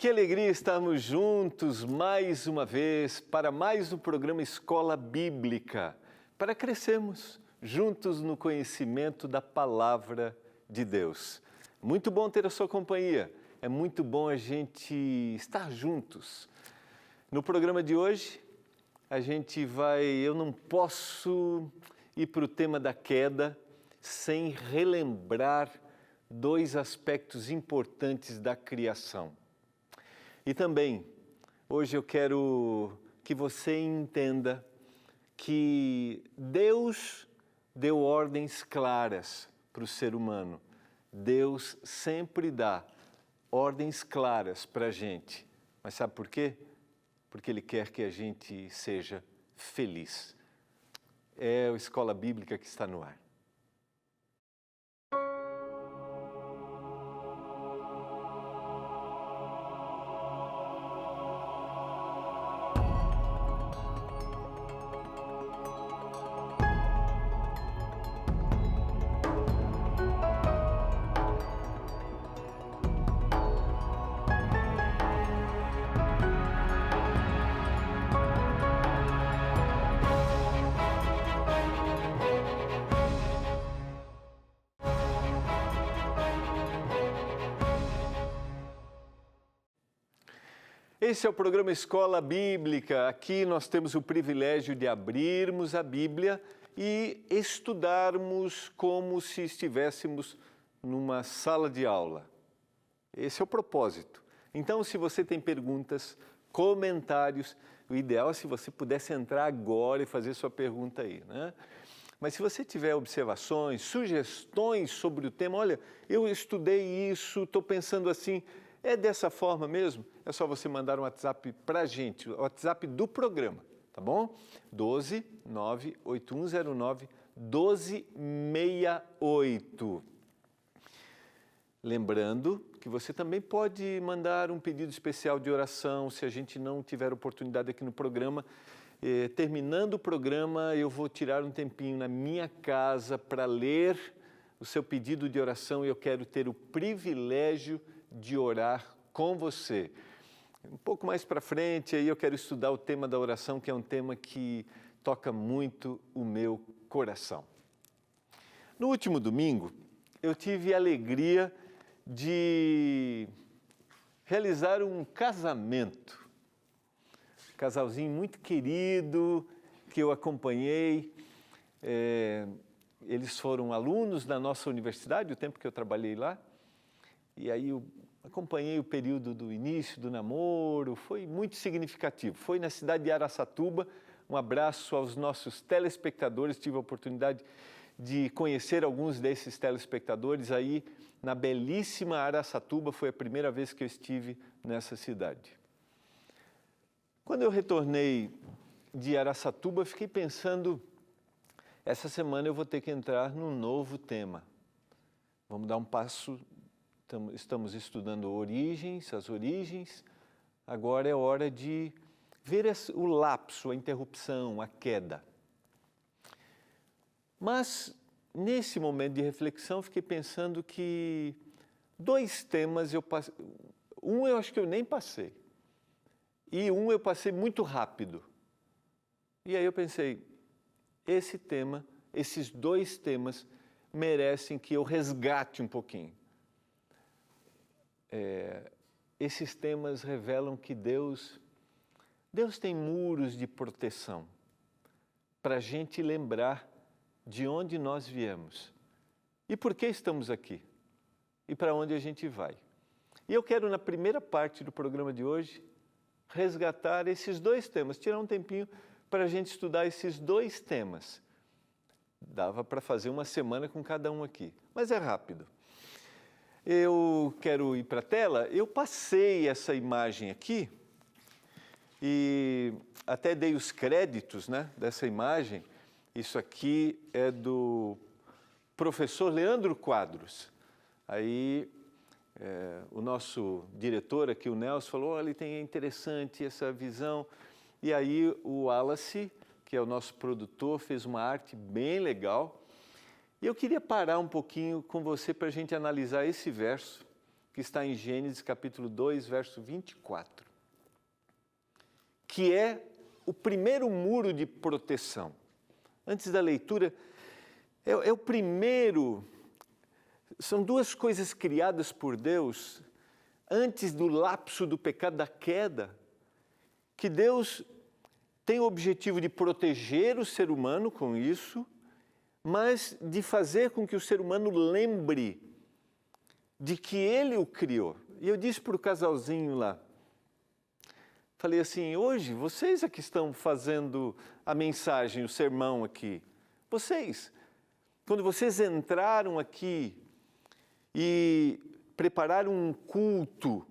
Que alegria estarmos juntos mais uma vez para mais um programa Escola Bíblica, para crescermos juntos no conhecimento da Palavra de Deus. Muito bom ter a sua companhia, é muito bom a gente estar juntos. No programa de hoje, eu não posso ir para o tema da queda sem relembrar dois aspectos importantes da criação. E também, hoje eu quero que você entenda que Deus deu ordens claras para o ser humano. Deus sempre dá ordens claras para a gente. Mas sabe por quê? Porque Ele quer que a gente seja feliz. É a Escola Bíblica que está no ar. Esse é o programa Escola Bíblica. Aqui nós temos o privilégio de abrirmos a Bíblia e estudarmos como se estivéssemos numa sala de aula. Esse é o propósito. Então, se você tem perguntas, comentários, o ideal é se você pudesse entrar agora e fazer sua pergunta aí, né? Mas se você tiver observações, sugestões sobre o tema, olha, eu estudei isso, estou pensando assim, é dessa forma mesmo? É só você mandar um WhatsApp para a gente, o WhatsApp do programa, tá bom? 12 98109 1268. Lembrando que você também pode mandar um pedido especial de oração, se a gente não tiver oportunidade aqui no programa. Terminando o programa, eu vou tirar um tempinho na minha casa para ler o seu pedido de oração e eu quero ter o privilégio de orar com você. Um pouco mais para frente, aí eu quero estudar o tema da oração, que é um tema que toca muito o meu coração. No último domingo, eu tive a alegria de realizar um casamento. Um casalzinho muito querido, que eu acompanhei. Eles foram alunos da nossa universidade, o tempo que eu trabalhei lá. E aí eu acompanhei o período do início do namoro, foi muito significativo. Foi na cidade de Araçatuba. Um abraço aos nossos telespectadores. Tive a oportunidade de conhecer alguns desses telespectadores aí na belíssima Araçatuba. Foi a primeira vez que eu estive nessa cidade. Quando eu retornei de Araçatuba, fiquei pensando, essa semana eu vou ter que entrar num novo tema. Vamos dar um passo. Estamos estudando as origens, agora é hora de ver o lapso, a interrupção, a queda. Mas, nesse momento de reflexão, fiquei pensando que dois temas eu passei, um eu acho que eu nem passei, e um eu passei muito rápido. E aí eu pensei, esses dois temas merecem que eu resgate um pouquinho. Esses temas revelam que Deus tem muros de proteção para a gente lembrar de onde nós viemos e por que estamos aqui e para onde a gente vai. E eu quero, na primeira parte do programa de hoje, resgatar esses dois temas, tirar um tempinho para a gente estudar esses dois temas. Dava para fazer uma semana com cada um aqui, mas é rápido. Eu quero ir para a tela, eu passei essa imagem aqui e até dei os créditos, né, dessa imagem. Isso aqui é do professor Leandro Quadros. Aí o nosso diretor aqui, o Nelson, falou, olha, é interessante essa visão. E aí o Wallace, que é o nosso produtor, fez uma arte bem legal. E eu queria parar um pouquinho com você para a gente analisar esse verso que está em Gênesis capítulo 2, verso 24, que é o primeiro muro de proteção. Antes da leitura, é o primeiro, são duas coisas criadas por Deus antes do lapso do pecado, da queda, que Deus tem o objetivo de proteger o ser humano com isso, mas de fazer com que o ser humano lembre de que ele o criou. E eu disse para o casalzinho lá, falei assim, hoje vocês é que estão fazendo a mensagem, o sermão aqui. Vocês, quando vocês entraram aqui e prepararam um culto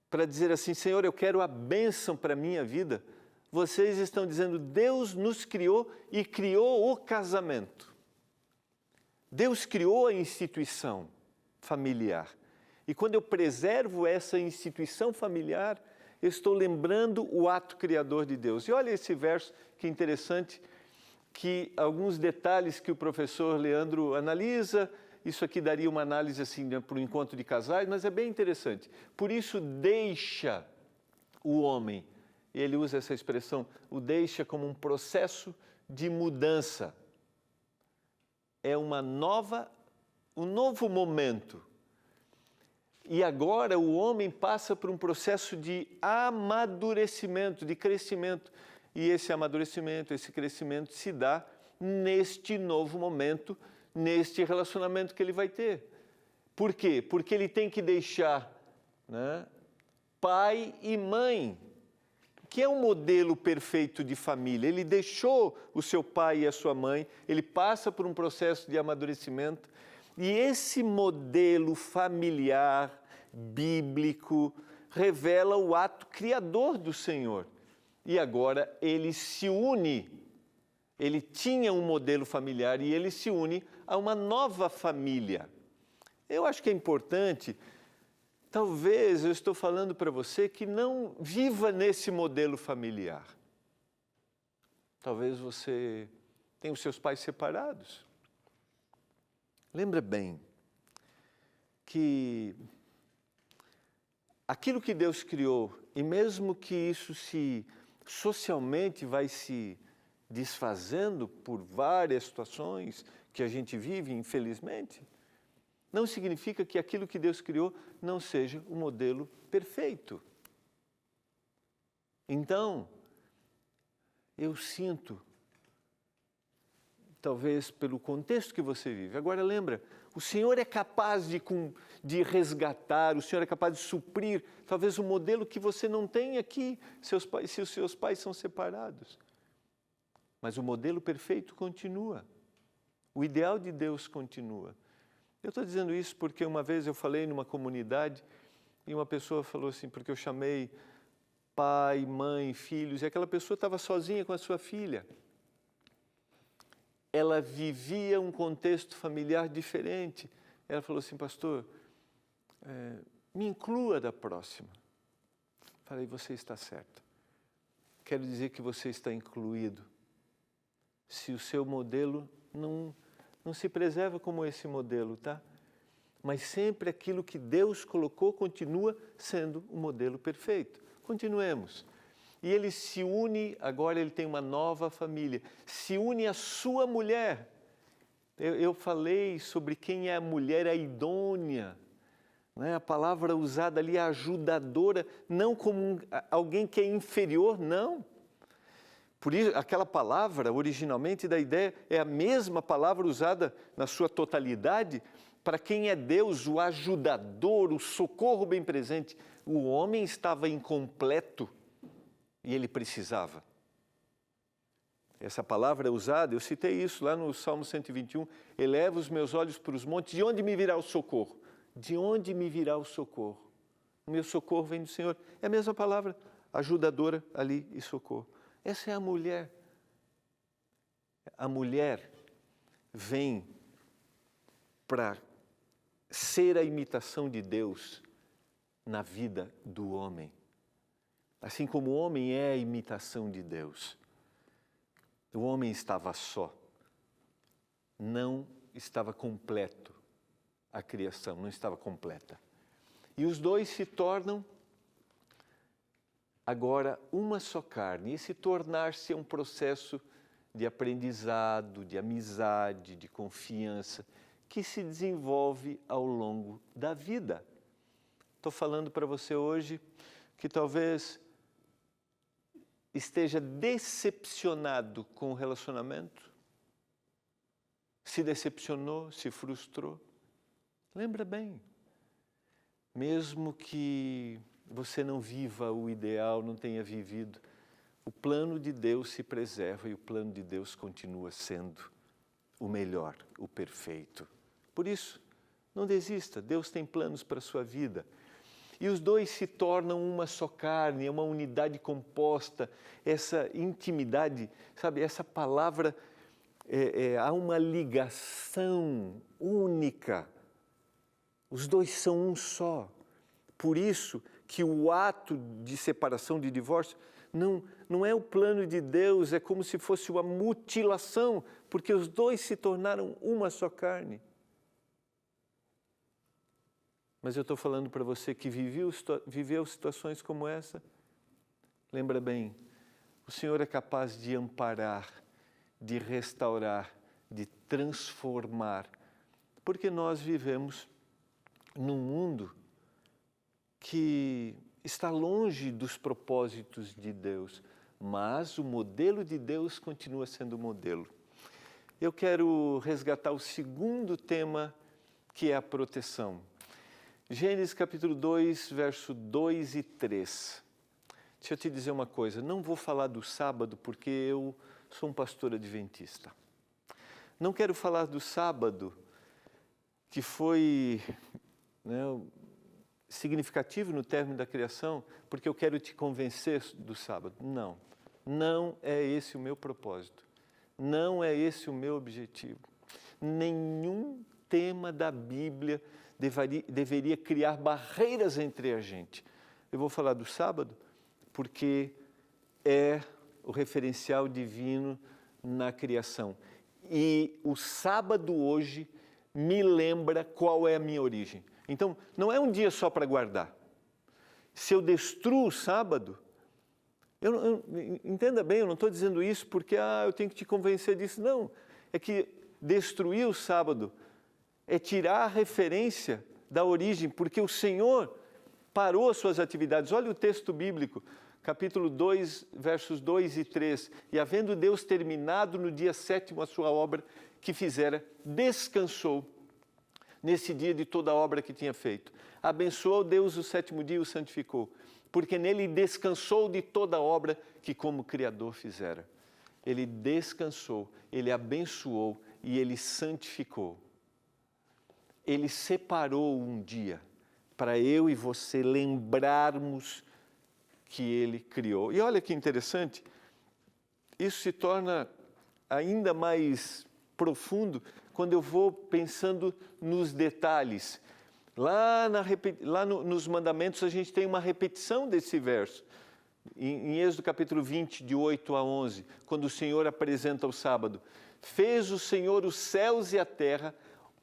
para dizer assim, Senhor, eu quero a bênção para a minha vida, vocês estão dizendo, Deus nos criou e criou o casamento. Deus criou a instituição familiar. E quando eu preservo essa instituição familiar, eu estou lembrando o ato criador de Deus. E olha esse verso, que interessante, que alguns detalhes que o professor Leandro analisa, isso aqui daria uma análise assim, né, para o encontro de casais, mas é bem interessante. Por isso, deixa o homem, e ele usa essa expressão, o deixa como um processo de mudança. É um novo momento. E agora o homem passa por um processo de amadurecimento, de crescimento. E esse amadurecimento, esse crescimento se dá neste novo momento, neste relacionamento que ele vai ter. Por quê? Porque ele tem que deixar, né, pai e mãe, que é um modelo perfeito de família. Ele deixou o seu pai e a sua mãe, ele passa por um processo de amadurecimento. E esse modelo familiar, bíblico, revela o ato criador do Senhor. E agora ele se une, ele tinha um modelo familiar e ele se une a uma nova família. Eu acho que é importante, talvez eu estou falando para você que não viva nesse modelo familiar. Talvez você tenha os seus pais separados. Lembra bem que aquilo que Deus criou, e mesmo que isso socialmente vai se desfazendo por várias situações que a gente vive, infelizmente, não significa que aquilo que Deus criou não seja o modelo perfeito. Então, eu sinto, talvez pelo contexto que você vive. Agora lembra, o Senhor é capaz de resgatar, o Senhor é capaz de suprir, talvez um modelo que você não tem aqui, se os seus pais são separados. Mas o modelo perfeito continua. O ideal de Deus continua. Eu estou dizendo isso porque uma vez eu falei numa comunidade e uma pessoa falou assim, porque eu chamei pai, mãe, filhos, e aquela pessoa estava sozinha com a sua filha. Ela vivia um contexto familiar diferente. Ela falou assim, pastor, me inclua da próxima. Falei, você está certo. Quero dizer que você está incluído. Se o seu modelo não se preserva como esse modelo, tá? Mas sempre aquilo que Deus colocou continua sendo o modelo perfeito. Continuemos. E ele se une, agora ele tem uma nova família, se une à sua mulher. Eu falei sobre quem é a mulher, a idônea, né? A palavra usada ali é ajudadora, não como alguém que é inferior, não. Por isso, aquela palavra, originalmente, da ideia, é a mesma palavra usada na sua totalidade para quem é Deus, o ajudador, o socorro bem presente. O homem estava incompleto e ele precisava. Essa palavra é usada, eu citei isso lá no Salmo 121, eleva os meus olhos para os montes, de onde me virá o socorro? De onde me virá o socorro? O meu socorro vem do Senhor. É a mesma palavra, ajudadora ali e socorro. Essa é a mulher. A mulher vem para ser a imitação de Deus na vida do homem. Assim como o homem é a imitação de Deus. O homem estava só. Não estava completo. A criação não estava completa. E os dois se tornam agora uma só carne. E esse tornar-se é um processo de aprendizado, de amizade, de confiança, que se desenvolve ao longo da vida. Estou falando para você hoje que talvez esteja decepcionado com o relacionamento, se decepcionou, se frustrou. Lembra bem, mesmo que você não viva o ideal, não tenha vivido, o plano de Deus se preserva e o plano de Deus continua sendo o melhor, o perfeito. Por isso, não desista, Deus tem planos para a sua vida. E os dois se tornam uma só carne, é uma unidade composta, essa intimidade, sabe, essa palavra, há uma ligação única. Os dois são um só. Por isso que o ato de separação, de divórcio, não é o plano de Deus, é como se fosse uma mutilação, porque os dois se tornaram uma só carne. Mas eu estou falando para você que viveu situações como essa. Lembra bem, o Senhor é capaz de amparar, de restaurar, de transformar, porque nós vivemos num mundo que está longe dos propósitos de Deus, mas o modelo de Deus continua sendo o modelo. Eu quero resgatar o segundo tema, que é a proteção. Gênesis capítulo 2, verso 2 e 3. Deixa eu te dizer uma coisa, não vou falar do sábado porque eu sou um pastor adventista. Não quero falar do sábado, que foi significativo no término da criação, porque eu quero te convencer do sábado. Não, não é esse o meu propósito. Não é esse o meu objetivo. Nenhum tema da Bíblia deveria criar barreiras entre a gente. Eu vou falar do sábado porque é o referencial divino na criação. E o sábado hoje me lembra qual é a minha origem. Então, não é um dia só para guardar. Se eu destruo o sábado, entenda bem, eu não estou dizendo isso porque eu tenho que te convencer disso. Não, é que destruir o sábado é tirar a referência da origem, porque o Senhor parou as suas atividades. Olha o texto bíblico, capítulo 2, versos 2 e 3. E havendo Deus terminado no dia 7º a sua obra que fizera, descansou nesse dia de toda a obra que tinha feito. Abençoou Deus o 7º dia e o santificou, porque nele descansou de toda a obra que como Criador fizera. Ele descansou, ele abençoou e ele santificou. Ele separou um dia para eu e você lembrarmos que Ele criou. E olha que interessante, isso se torna ainda mais profundo quando eu vou pensando nos detalhes. Lá nos mandamentos a gente tem uma repetição desse verso. Em Êxodo capítulo 20, de 8 a 11, quando o Senhor apresenta o sábado. Fez o Senhor os céus e a terra,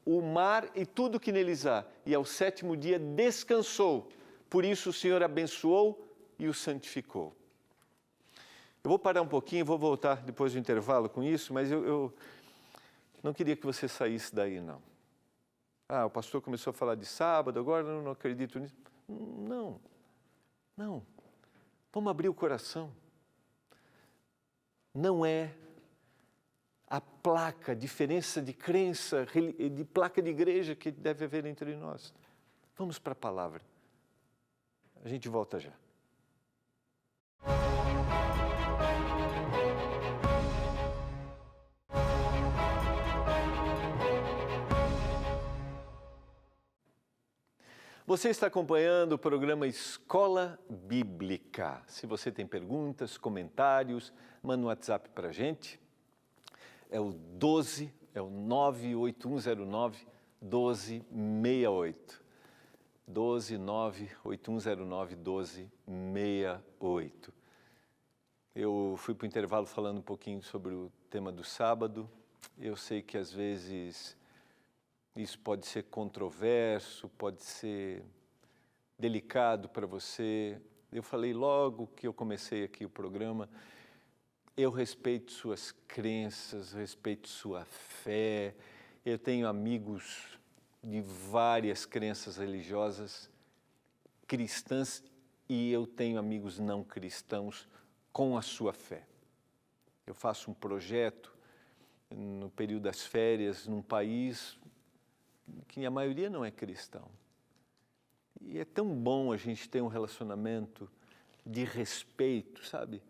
o mar e tudo que neles há, e ao 7º dia descansou. Por isso o Senhor abençoou e o santificou. Eu vou parar um pouquinho, vou voltar depois do intervalo com isso, mas eu não queria que você saísse daí, não. O pastor começou a falar de sábado, agora eu não acredito nisso. Não. Vamos abrir o coração. Não é a placa, diferença de crença, de placa de igreja que deve haver entre nós. Vamos para a palavra. A gente volta já. Você está acompanhando o programa Escola Bíblica. Se você tem perguntas, comentários, manda um WhatsApp para a gente. É o 98109-1268. 98109-1268. Eu fui para o intervalo falando um pouquinho sobre o tema do sábado. Eu sei que às vezes isso pode ser controverso, pode ser delicado para você. Eu falei logo que eu comecei aqui o programa, eu respeito suas crenças, respeito sua fé. Eu tenho amigos de várias crenças religiosas cristãs e eu tenho amigos não cristãos com a sua fé. Eu faço um projeto no período das férias num país que a maioria não é cristão. E é tão bom a gente ter um relacionamento de respeito, sabe?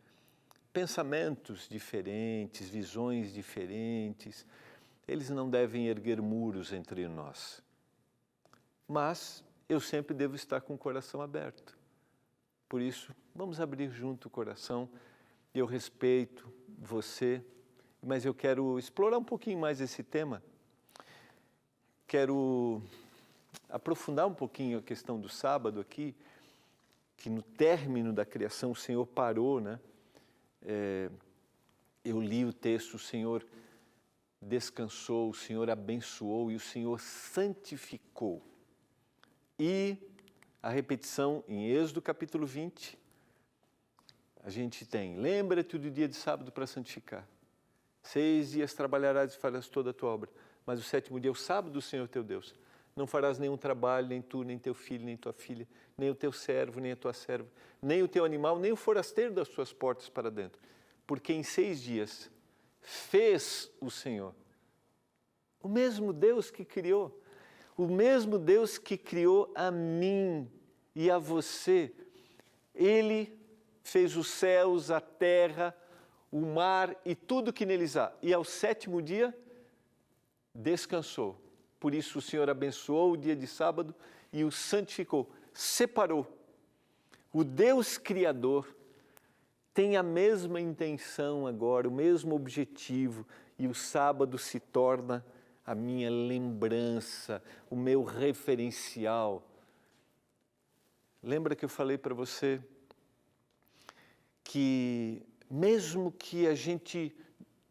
Pensamentos diferentes, visões diferentes, eles não devem erguer muros entre nós. Mas eu sempre devo estar com o coração aberto. Por isso, vamos abrir junto o coração. Eu respeito você, mas eu quero explorar um pouquinho mais esse tema. Quero aprofundar um pouquinho a questão do sábado aqui, que no término da criação o Senhor parou, né? Eu li o texto, o Senhor descansou, o Senhor abençoou e o Senhor santificou. E a repetição em Êxodo capítulo 20, a gente tem, lembra-te do dia de sábado para santificar. 6 dias trabalharás e farás toda a tua obra, mas o 7º dia é o sábado do Senhor teu Deus. Não farás nenhum trabalho, nem tu, nem teu filho, nem tua filha, nem o teu servo, nem a tua serva, nem o teu animal, nem o forasteiro das tuas portas para dentro. Porque em 6 dias fez o Senhor, o mesmo Deus que criou, o mesmo Deus que criou a mim e a você. Ele fez os céus, a terra, o mar e tudo que neles há. E ao 7º dia descansou. Por isso o Senhor abençoou o dia de sábado e o santificou, separou. O Deus Criador tem a mesma intenção agora, o mesmo objetivo, e o sábado se torna a minha lembrança, o meu referencial. Lembra que eu falei para você que mesmo que a gente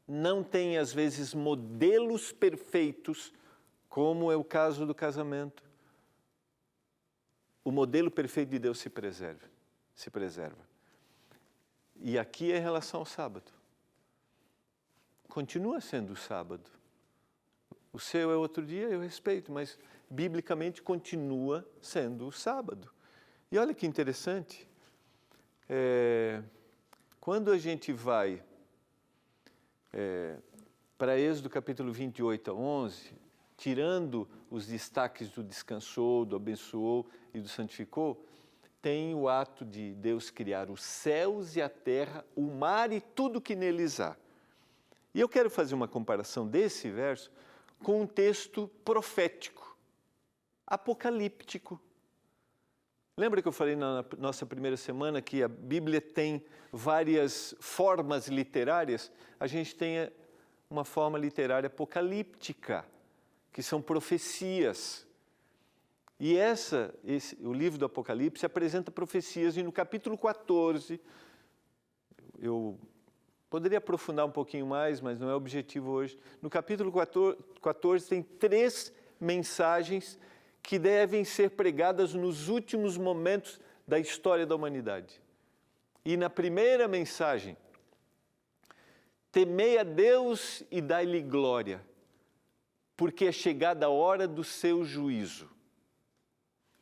não tenha às vezes modelos perfeitos, como é o caso do casamento, o modelo perfeito de Deus se preserva. E aqui é em relação ao sábado. Continua sendo o sábado. O seu é outro dia, eu respeito, mas biblicamente continua sendo o sábado. E olha que interessante, quando a gente vai para Êxodo capítulo 28 a 11, tirando os destaques do descansou, do abençoou e do santificou, tem o ato de Deus criar os céus e a terra, o mar e tudo que neles há. E eu quero fazer uma comparação desse verso com um texto profético, apocalíptico. Lembra que eu falei na nossa primeira semana que a Bíblia tem várias formas literárias? A gente tem uma forma literária apocalíptica, que são profecias. E o livro do Apocalipse apresenta profecias, e no capítulo 14, eu poderia aprofundar um pouquinho mais, mas não é o objetivo hoje. No capítulo 14 tem 3 mensagens que devem ser pregadas nos últimos momentos da história da humanidade. E na primeira mensagem, temei a Deus e dai-lhe glória, porque é chegada a hora do seu juízo.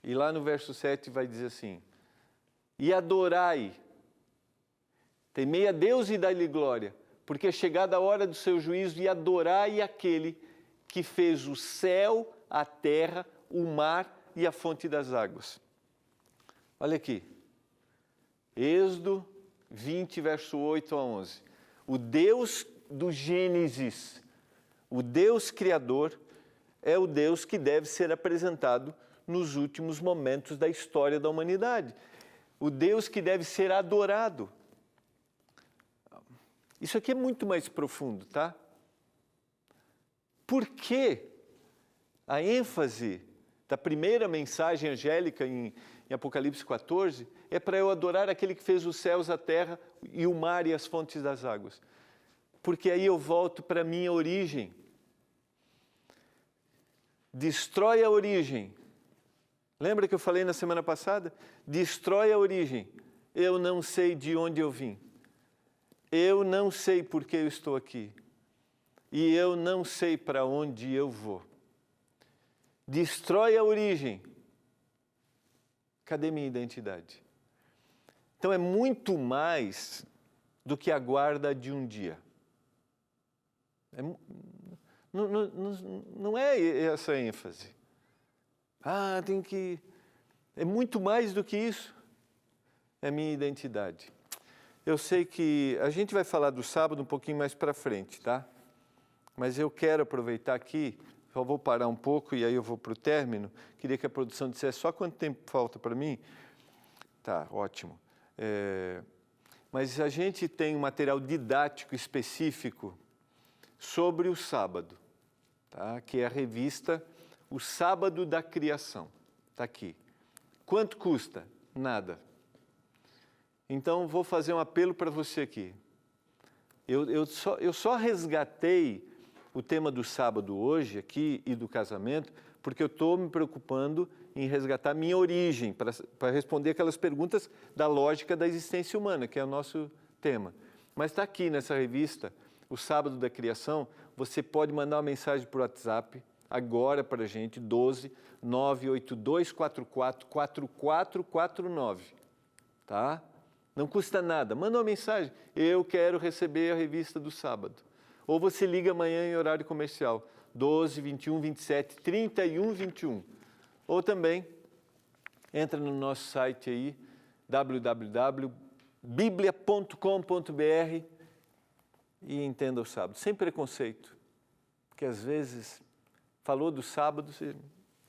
E lá no verso 7 vai dizer assim, e adorai, temei a Deus e dai-lhe glória, porque é chegada a hora do seu juízo, e adorai aquele que fez o céu, a terra, o mar e a fonte das águas. Olha aqui, Êxodo 20, verso 8 a 11. O Deus do Gênesis, o Deus Criador, é o Deus que deve ser apresentado nos últimos momentos da história da humanidade. O Deus que deve ser adorado. Isso aqui é muito mais profundo, tá? Por que a ênfase da primeira mensagem angélica em Apocalipse 14 é para eu adorar aquele que fez os céus, a terra e o mar e as fontes das águas? Porque aí eu volto para a minha origem. Destrói a origem Lembra que eu falei na semana passada? Destrói a origem. Eu não sei de onde eu vim. Eu não sei por que eu estou aqui. E eu não sei para onde eu vou. Destrói a origem. Cadê minha identidade? Então é muito mais do que a guarda de um dia. Não é essa a ênfase. Tem que... É muito mais do que isso. É minha identidade. Eu sei que a gente vai falar do sábado um pouquinho mais para frente, tá? Mas eu quero aproveitar aqui, só vou parar um pouco e aí eu vou para o término. Queria que a produção dissesse só quanto tempo falta para mim. Tá, ótimo. Mas a gente tem um material didático específico sobre o sábado, tá? Que é a revista O Sábado da Criação. Está aqui. Quanto custa? Nada. Então, vou fazer um apelo para você aqui. Eu só resgatei o tema do sábado hoje aqui e do casamento porque eu estou me preocupando em resgatar minha origem, para responder aquelas perguntas da lógica da existência humana, que é o nosso tema. Mas está aqui nessa revista, O Sábado da Criação, você pode mandar uma mensagem por WhatsApp, agora para a gente, 12 98244 4449, tá? Não custa nada, manda uma mensagem, eu quero receber a revista do sábado. Ou você liga amanhã em horário comercial, 12, 21, 27, 31, 21. Ou também, entra no nosso site aí, www.biblia.com.br e entenda o sábado, sem preconceito, porque às vezes, falou do sábado, você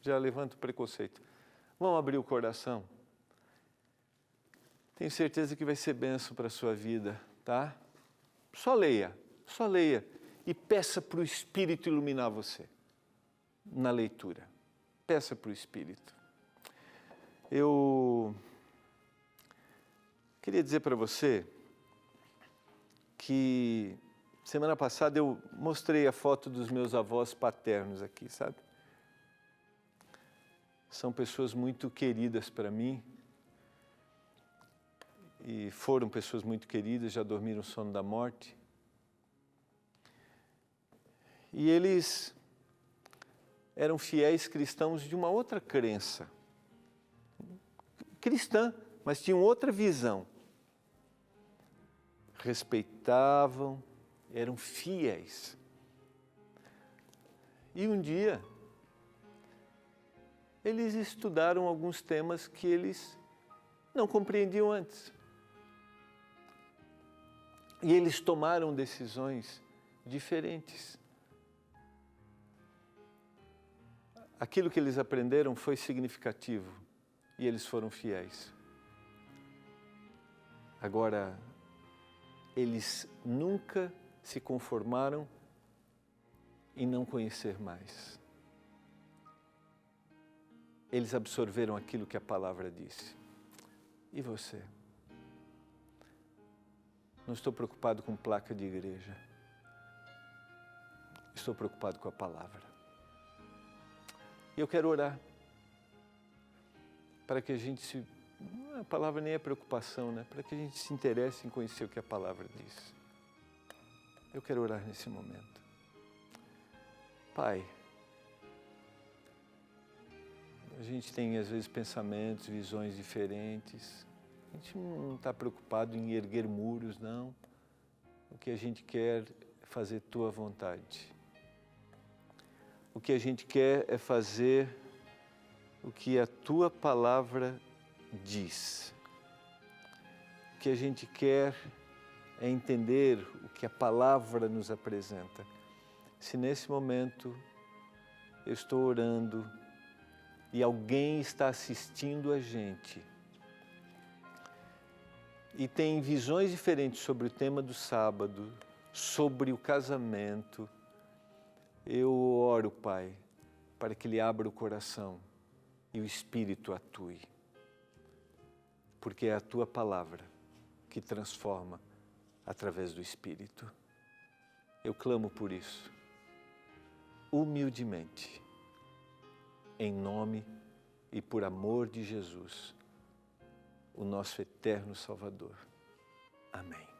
já levanta o preconceito. Vamos abrir o coração. Tenho certeza que vai ser bênção para a sua vida, tá? Só leia e peça para o Espírito iluminar você na leitura. Peça para o Espírito. Eu queria dizer para você que semana passada eu mostrei a foto dos meus avós paternos aqui, sabe? São pessoas muito queridas para mim. E foram pessoas muito queridas, já dormiram o sono da morte. E eles eram fiéis cristãos de uma outra crença. Cristã, mas tinham outra visão. Respeitavam, eram fiéis. E um dia, eles estudaram alguns temas que eles não compreendiam antes. E eles tomaram decisões diferentes. Aquilo que eles aprenderam foi significativo e eles foram fiéis. Agora, eles nunca se conformaram em não conhecer mais. Eles absorveram aquilo que a palavra disse. E você? Não estou preocupado com placa de igreja. Estou preocupado com a palavra. E eu quero orar para que a gente se... A palavra nem é preocupação, né? Para que a gente se interesse em conhecer o que a palavra diz. Eu quero orar nesse momento. Pai, a gente tem às vezes pensamentos, visões diferentes. A gente não está preocupado em erguer muros, não. O que a gente quer é fazer Tua vontade. O que a gente quer é fazer o que a Tua palavra diz. O que a gente quer é entender o que a palavra nos apresenta. Se nesse momento eu estou orando e alguém está assistindo a gente e tem visões diferentes sobre o tema do sábado, sobre o casamento, eu oro, Pai, para que Ele abra o coração e o Espírito atue. Porque é a Tua palavra que transforma através do Espírito. Eu clamo por isso, humildemente, em nome e por amor de Jesus, o nosso eterno Salvador. Amém.